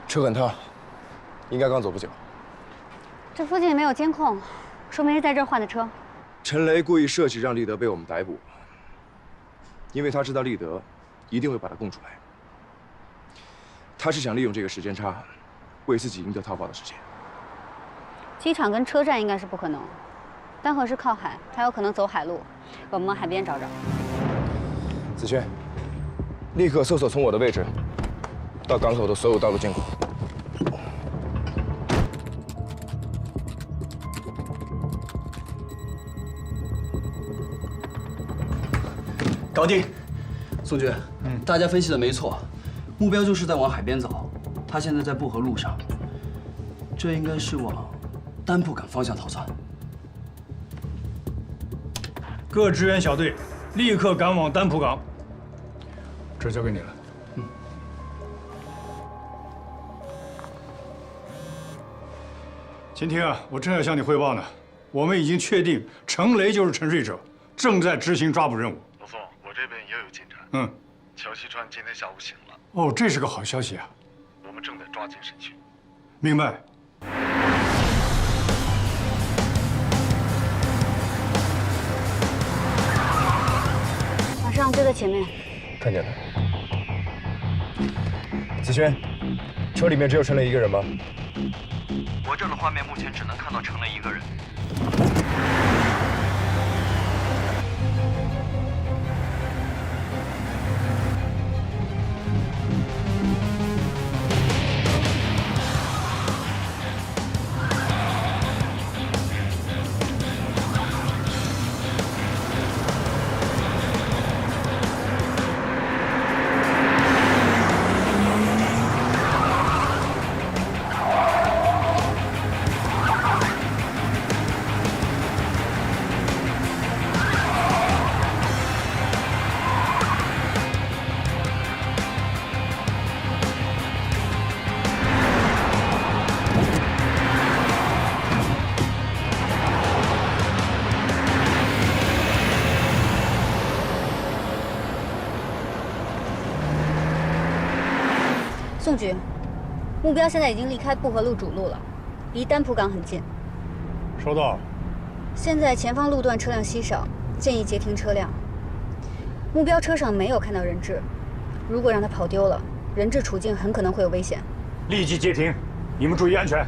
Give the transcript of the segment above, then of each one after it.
车很烫，应该刚走不久。这附近也没有监控，说明是在这儿换的车。陈雷故意设计让立德被我们逮捕，因为他知道立德一定会把他供出来。他是想利用这个时间差，为自己赢得逃跑的时间。机场跟车站应该是不可能，丹河是靠海，他有可能走海路。我们往海边找找。子轩，立刻搜索从我的位置到港口的所有道路监控。 搞定，宋局，大家分析的没错，目标就是在往海边走，他现在在布河路上，这应该是往丹浦港方向逃窜。各支援小队立刻赶往丹浦港。这交给你了。秦婷啊，我正要向你汇报呢，我们已经确定程雷就是沉睡者，正在执行抓捕任务。 老宋，我这边也有进展。乔西川今天下午醒了。哦，这是个好消息啊！我们正在抓紧审讯。明白。马上就在前面。看见了。子轩，车里面只有陈雷一个人吗？我这儿的画面目前只能看到程雷一个人。 宋局，目标现在已经离开布河路主路了，离丹浦港很近。收到。现在前方路段车辆稀少，建议截停车辆。目标车上没有看到人质，如果让他跑丢了，人质处境很可能会有危险。立即截停，你们注意安全。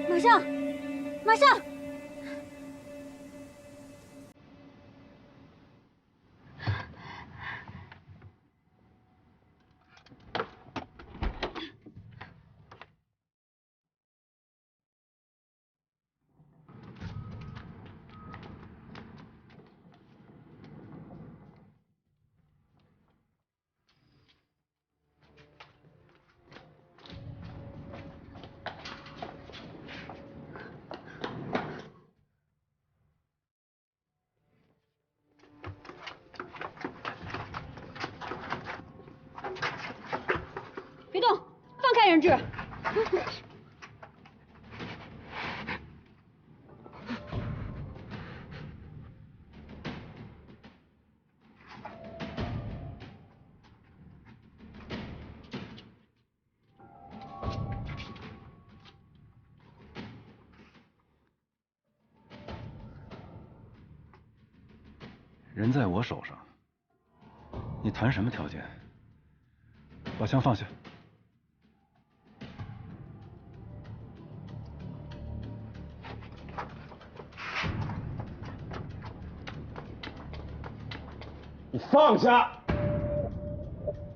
马上，马上！质。人在我手上，你谈什么条件？把枪放下。你放下！